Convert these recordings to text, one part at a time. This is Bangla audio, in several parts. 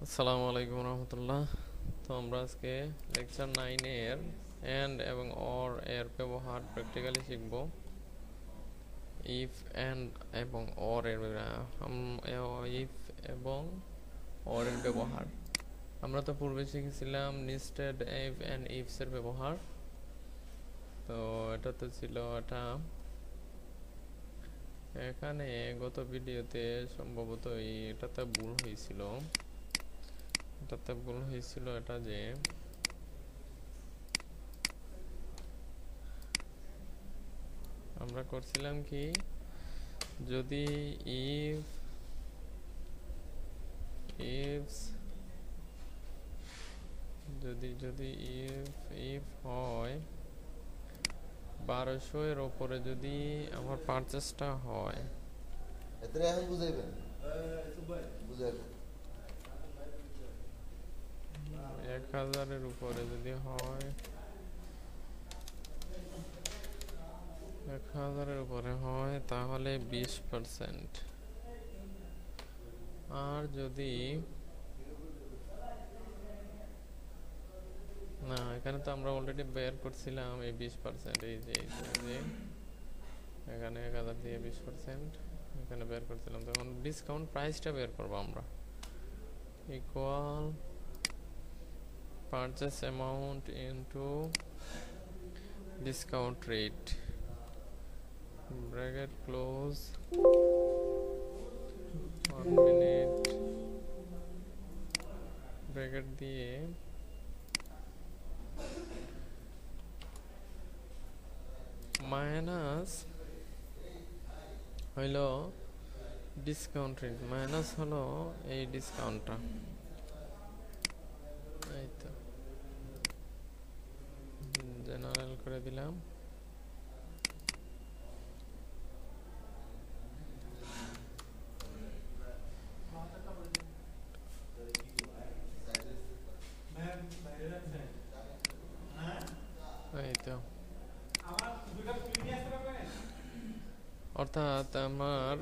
আসসালামু আলাইকুম রহমতুল্লাহ। তো আমরা আজকে লেকচার 9 এর এন্ড এবং অর এর ব্যবহার প্র্যাকটিক্যালি শিখব। ইফ এন্ড এবং অর এর ইফ এবং অর এর ব্যবহার আমরা তো পূর্বে শিখেছিলাম নেস্টেড ইফ এন্ড ইফস এর ব্যবহার। তো এটা তো ছিল এটা এখানে গত ভিডিওতে সম্ভবত এটাতে ভুল হয়েছিল এটা যে আমরা করছিলাম কি, যদি ইফ ইফস যদি যদি ইফ ইফ হয় 1200 এর উপরে, যদি আমার পারচেসটা হয় এতরে এখন বুঝাইবেন বুঝাইবেন 1000 এর উপরে যদি হয়, 1000 এর উপরে হয় তাহলে 20%। আর যদি না, এখানে তো আমরা অলরেডি বের করছিলাম এই 20%, এই যে এখানে 1000 দিয়ে 20% এখানে বের করছিলাম, তখন ডিসকাউন্ট প্রাইসটা বের করবো আমরা। Equal purchase amount into discount rate, bracket close, 1 minute bracket দিয়ে মাইনাস হইল ডিসকাউন্ট রেট, মাইনাস হলো এই ডিসকাউন্টটা। এই তো জেনারেল করে দিলাম। এই তো অর্থাৎ আমার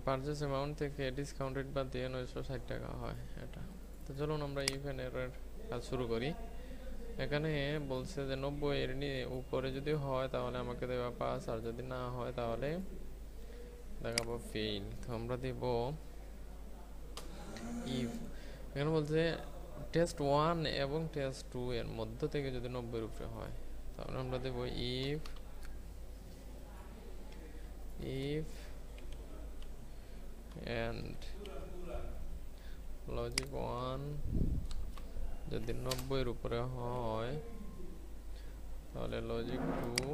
পারচেস অ্যামাউন্ট থেকে ডিসকাউন্ট রেট বাদ দিয়ে 960 টাকা হয় এটা। তো চলুন আমরা ইভেন এর কাজ শুরু করি। এখানে বলছে যে 90 এর উপরে যদি হয় তাহলে আমাকে দেওয়া পাস, আর যদি না হয় তাহলে দেখাবো ফেইল। তো আমরা দেব ইফ, এখানে বলছে টেস্ট 1 এবং টেস্ট 2 এর মধ্য থেকে যদি 90 এর উপরে হয় তাহলে আমরা দেব ইফ and লজিক 1 যদি 90 এর উপরে হয় তাহলে লজিক 2,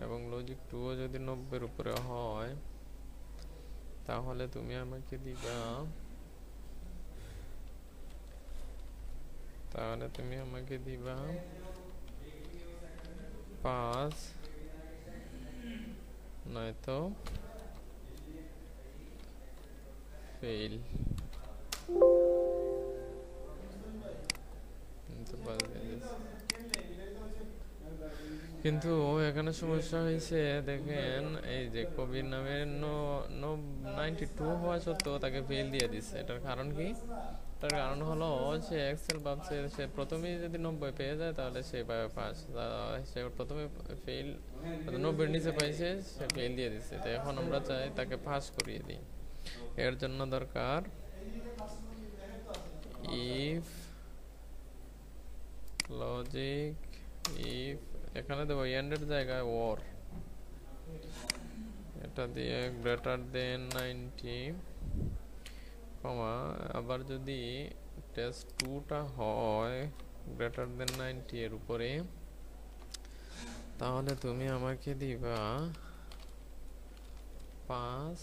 এবং লজিক 2 যদি 90 এর উপরে হয় তাহলে তুমি আমাকে দিবা, পাস, নয়তো ফেইল। কিন্তু এখানে সমস্যা হয়েছে, দেখেন এই যে কবির নামের 92 হওয়া সত্ত্বেও তাকে ফেল দিয়ে দিচ্ছে। এটার কারণ কি? তার কারণ হলো সে এক্সেল ভাবছে সে প্রথমেই যদি 90 পেয়ে যায় তাহলে সে পাবে পাস, সে প্রথমে ফেল 90 এর নিচে পাইছে, সে ফেল দিয়ে দিচ্ছে। তো এখন আমরা চাই তাকে পাস করিয়ে দিই। এর জন্য দরকার ইফ লজিক ইফ, এখানে দেবো এন্ডের জায়গায় ওর, এটা দিয়ে গ্রেটার দেন 90, আবার যদি টেস্ট 2টা হয় গ্রেটার দেন 90 এর উপরে তাহলে তুমি আমাকে দিবা 5,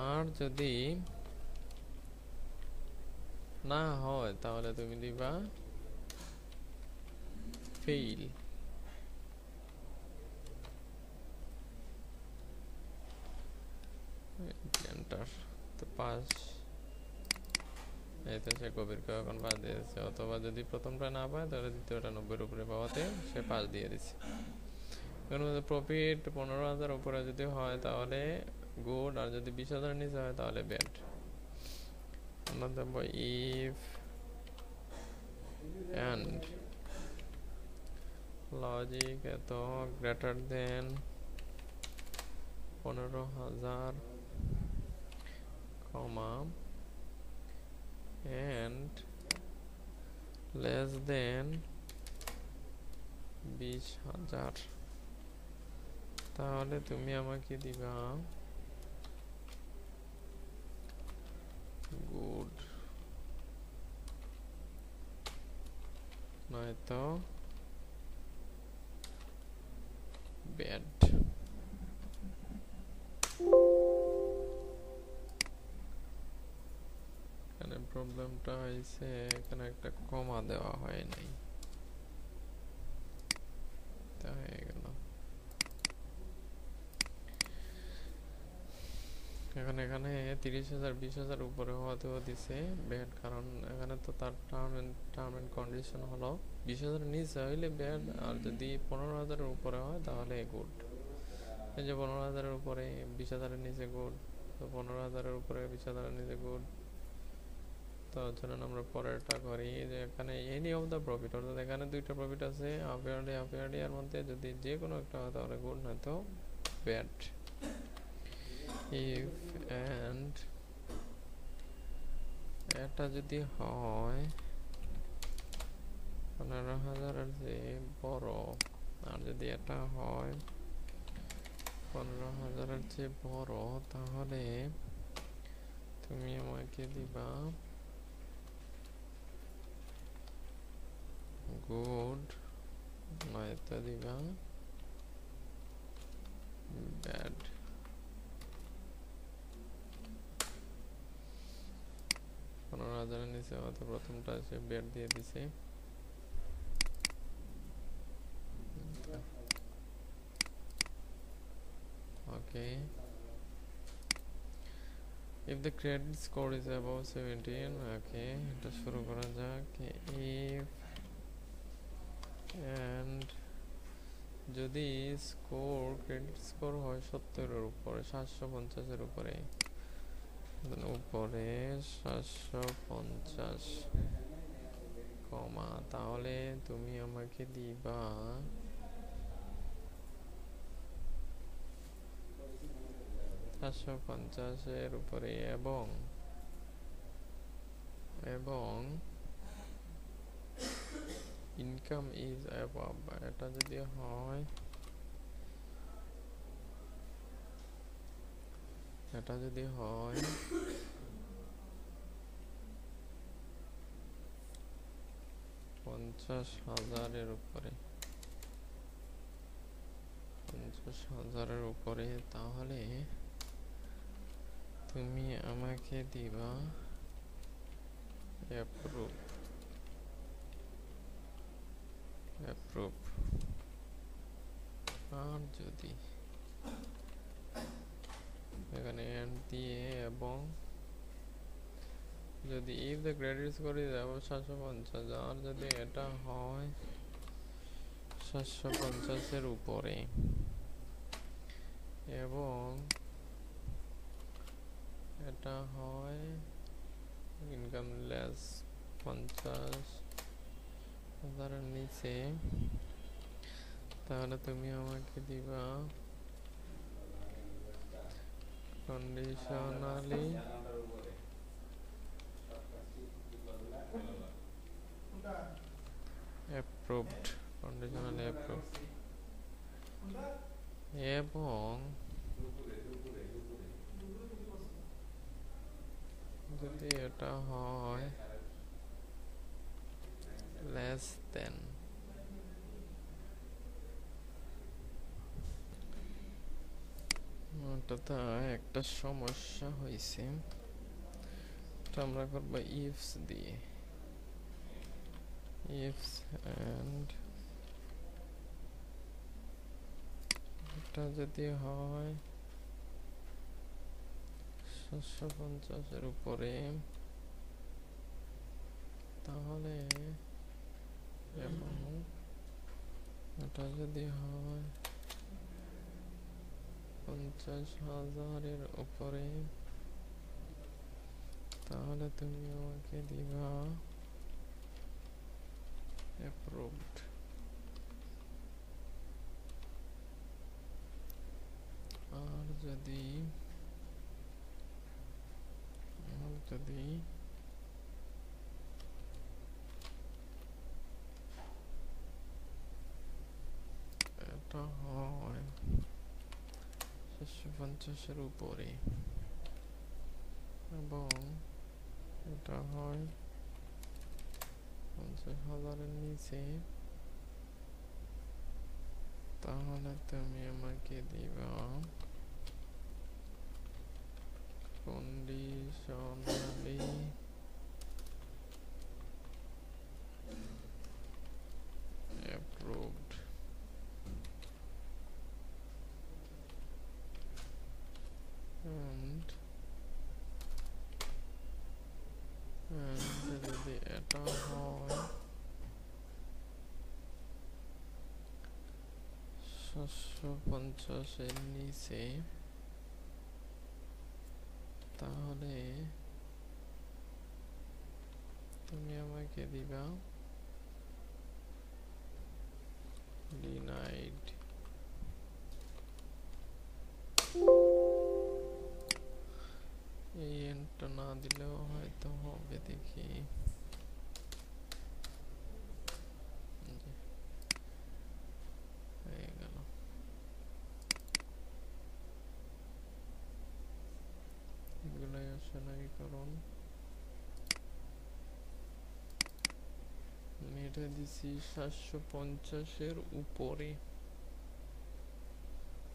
আর যদি না হয় তাহলে তুমি দিবা ফেইল। এন্টার। তো 5, এই তো সে কবিরকে এখন 5 দিয়েছে, অথবা যদি প্রথমটা না পায় তাহলে দ্বিতীয়টা 90 এর উপরে পাওয়াতে সে 5 দিয়ে দিচ্ছে। প্রফিট 15,000 উপরে যদি হয় তাহলে গুড, আর যদি 20,000 নিচে হয় তাহলে ব্যাড। আমরা দেব ইফ অ্যান্ড লজিক এত greater than 15,000 comma and less than 20,000, তাহলে তুমি আমাকে দিবা গুড, নয়তো ব্যাড। এখানে প্রবলেমটা হয়েছে, এখানে একটা কমা দেওয়া হয় নাই, তা হয়ে গেল। এখন এখানে 30,000 20,000 উপরে হওয়াতেও দিছে ব্যাড, কারণ এখানে তো তার টার্ম এন্ড কন্ডিশন হলো 20,000 নিচে হইলে ব্যাড, আর যদি 15,000 উপরে হয় তাহলে গুড। এই যে 15,000 উপরে 20,000 নিচে গুড, তো 15,000 উপরে 20,000 নিচে গুড। তো চলুন আমরা পরেরটা করি, যে এখানে এনি অফ দ্য প্রফিট, অর্থাৎ এখানে দুইটা প্রফিট আছে হাফ ইয়ারলি এর মধ্যে, যদি যে কোনো একটা হয় তাহলে গুড, না তো ব্যাড। ইফ অ্যান্ড এটা যদি হয় 15,000 এর চেয়ে বড়, আর যদি এটা হয় 15,000 এর চেয়ে বড়, তাহলে তুমি আমাকে দিবা গুড, নয়তো দিবা ব্যাড। 15,000 এর নিচে হয়তো প্রথমটা সে ব্যাড দিয়ে দিছে। Okay. If the credit score is above 17, okay, এটা শুরু করা যাক। If and যদি ক্রেডিট স্কোর হয় 70 এর উপরে, 750 এর উপরে, 750 কমা, তাহলে তুমি আমাকে দিবা 750 এর উপরে এবং ইনকাম ইজ অ্যাবভ, এটা যদি হয় 50,000 এর উপরে, 50,000 এর উপরে, তাহলে তুমি আমাকে দিবা অ্যাপ্রুভ। আর যদি এখানে এন্ড দিয়ে, এবং যদি if the credit score is above 750, আর যদি এটা হয় 750 এর উপরে এবং এটা হয় ইনকাম লেস 50,000 এর নিচে, তাহলে তুমি আমাকে দিবা কন্ডিশনালি অ্যাপ্রুভড, কন্ডিশনালি অ্যাপ্রুভড। এবং যদি এটা হয় লেস দেন, ওটাতে একটা সমস্যা হয়েছে, আমরা করবো ইফস দিয়ে। ইফস অ্যান্ড এটা যদি হয় 750 এর উপরে, তাহলে এবং এটা যদি হয় 50,000-এর উপরে, তাহলে তুমি আমাকে দিবা অ্যাপ্রুভড। আর যদি এটা হয় 750-এর উপরে এবং এটা হয় 50,000-এর নিচে, তাহলে তুমি আমাকে দিবা কন্ডিশনালি অ্যাপ্রুভড। যদি এটা হয় 750-এর নিচে, তাহলে তুমি আমাকে দিবা ডিনাইড। এই এন্টটা না দিলেও হয়তো হবে, দেখি। হয়ে গেল। এগুলাই আসে নামীকরণ। আমি এটা দিছি 750-এর উপরে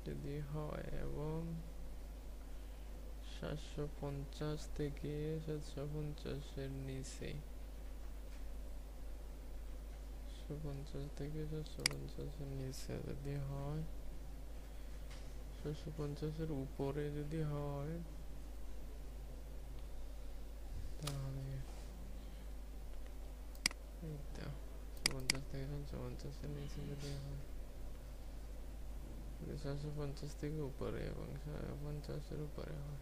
যদি হয়, এবং 750 থেকে 750-এর নিচে, 750 থেকে 750-এর নিচে যদি হয়, 750-এর উপরে যদি হয়, তাহলে 750 থেকে 750-এর নিচে যদি হয়, 750 থেকে উপরে এবং 750-এর উপরে হয়,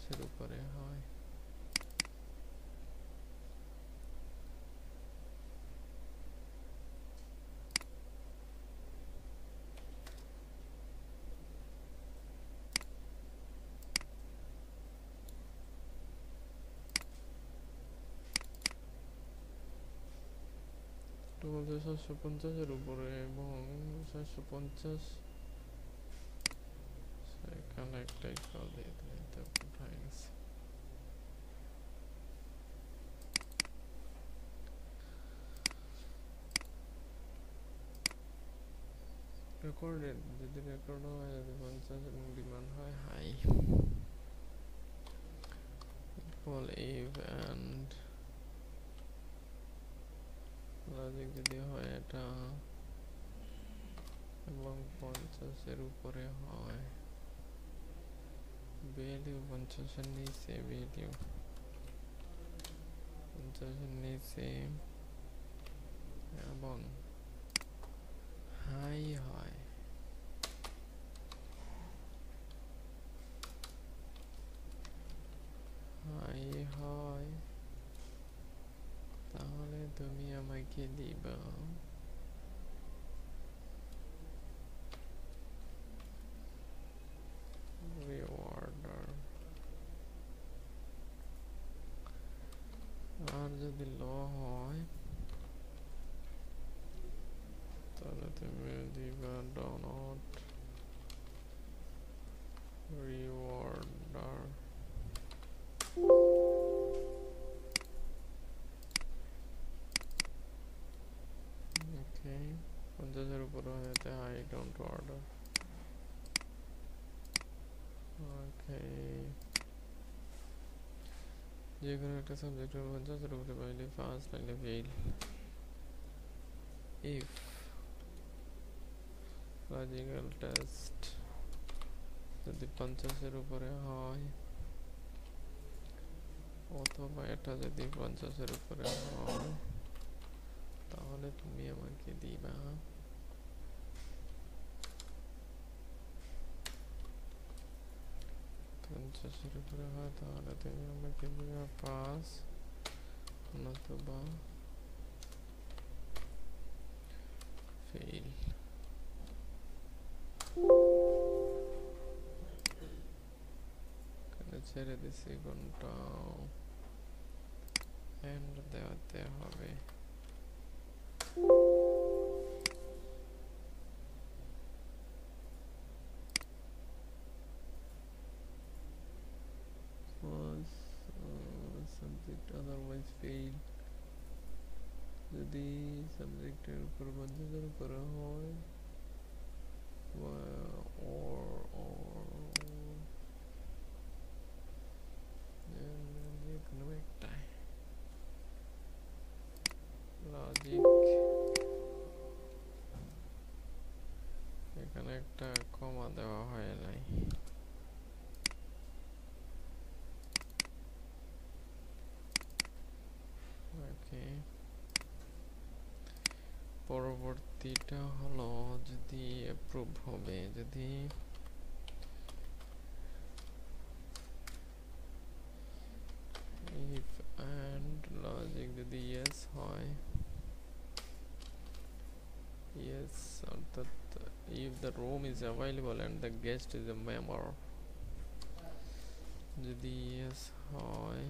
সের উপরে হয়। এটা বলছে 750-এর উপরে এবং 750, এখানে একটাই কল দিয়ে দিলে এটা উঠে গেছে। রেকর্ডেড, যদি রেকর্ড হয়, যদি 50 এবং ডিমান্ড হয় high, equal if and logic যদি হয় এটা এবং 50-এর উপরে হয়, ভ্যালিউ 50-এর নিচে, ভ্যালিউ 50-এর নিচে এবং হাই হয়, তাহলে তুমি আমাকে দিবা রিওয়ার্ডার। আর যদি লো হয়, তাহলে তুমি দিবা ডোনট রিওয়ার্ডার। ওকে, 50-এর উপরে হতে আই ডোন্ট অর্ডার। ওকে, যে কোনো একটা সাবজেক্ট 50-এর উপরে পাইলে পাস, নাইলে ফেল। ইফ লজিক্যাল টেস্ট যদি 50-এর উপরে হয়, অথবা এটা যদি 50-এর উপরে হয়, তাহলে তুমি আমাকে দিবা 50-এর উপরে হয় তাহলে তুমি আমাকে দিবে 5, নতুবা ফেল। এখানে ছেড়ে দিছি কোনটা, এন্ড দেওয়াতে হবে। সাবজেক্ট আদারওয়াইজ ফেল, যদি সাবজেক্টের উপর বা জেদের উপরে হয় যে কোনো একটাই। লজিক এখানে একটা কমা দেওয়া হয় নাই। ওকে, পরবর্তীটা হলো যদি অ্যাপ্রুভ হবে, যদি if and logic যদি yes হয়, yes অর্থাৎ if the room is available and the guest is a member, যদি yes হয়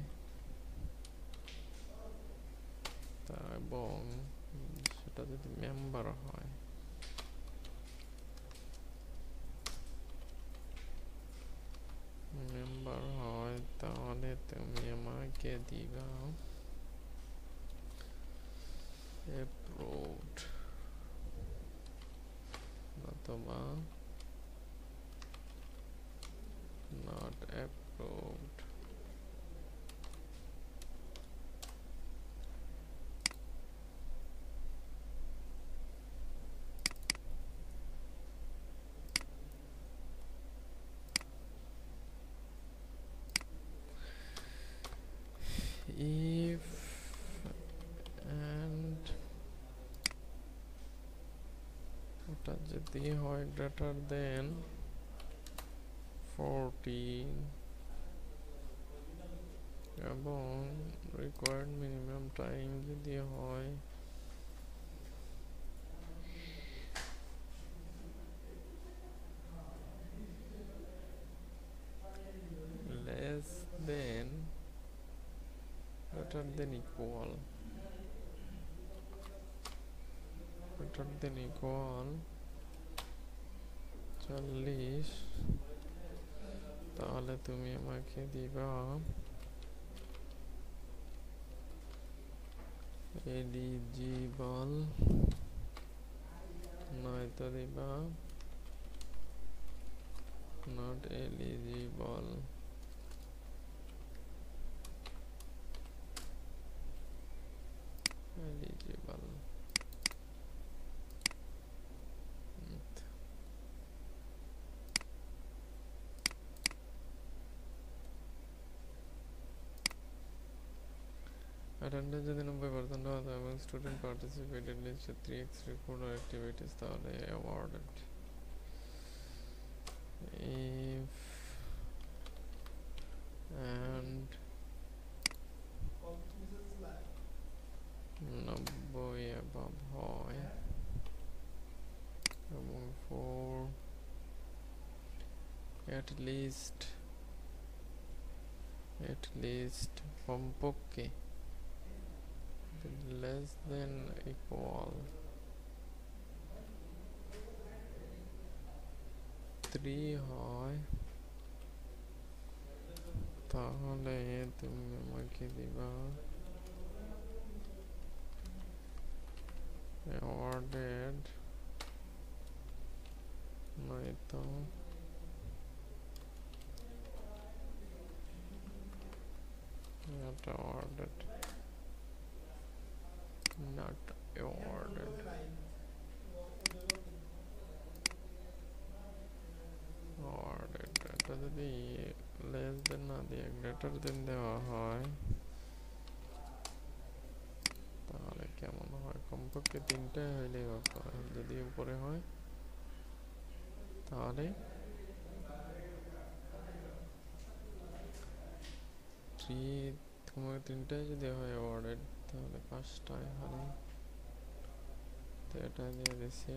তা এবং সেটা যদি মেম্বার হয়, মেম্বার হয় তাহলে তুমি আমাকে দিবা approved, অথবা not approved। if and ওটা যদি হয় greater than 14 এবং required minimum time যদি হয় less than greater than equal 40, তাহলে তুমি আমাকে দিবা এলিজিবল, নয়তো দিবা নট এলিজিবল। এলিজিবল অ্যাটেন্ডেন্স যদি 90% হয় এবং স্টুডেন্ট পার্টিসিপেটেড লিস্টে 3x রিপোর্ট or activities তাহলে awarded। if and 90 above হয় এবং for at least কমপক্ষে less than equal 3 হয় তাহলে তুমি আমাকে দিবা awarded, নয়তো not awarded, not awarded। awarded এটা যদি less than না দিয়ে greater than দেওয়া হয় তাহলে কেমন হয়? কমপক্ষে 3টা হইলে ব্যাপার, যদি উপরে হয় তাহলে থ্রি, তোমাকে তিনটায় যদি হয় অ্যাওয়ার্ডেড তাহলে পাঁচটায় খালি, তো এটা দিয়ে দিছি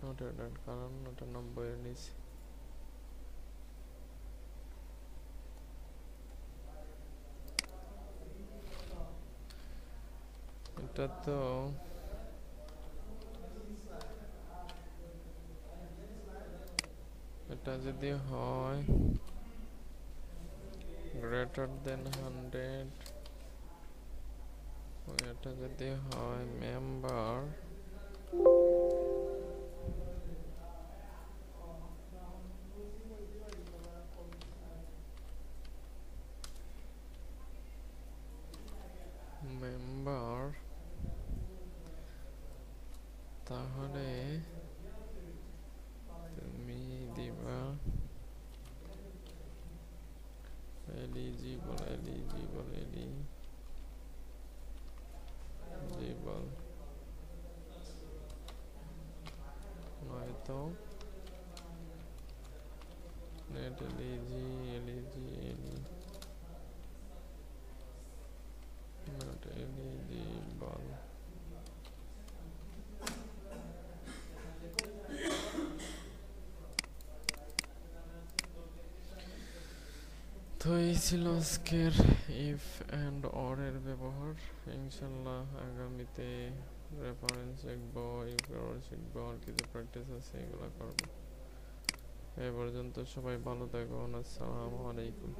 নট অ্যাডেড কারণ ওটা 90 এর নিচে। এটা তো এটা যদি হয় গ্রেটার দেন 100, এটা যদি হয় মেম্বার মেম্বার তাহলে তুমি দিবা এলিজিবল নয়তো নেট নট এলিজিবল। তো এই ছিল আজকের ইফ অ্যান্ড অর এর ব্যবহার। ইনশাল্লাহ আগামীতে রেফারেন্স শিখবো, ইফ অর শিখবো, আর কিছু প্র্যাকটিস আছে এগুলো করবো। এ পর্যন্ত সবাই ভালো থাকুন, আসসালামু আলাইকুম।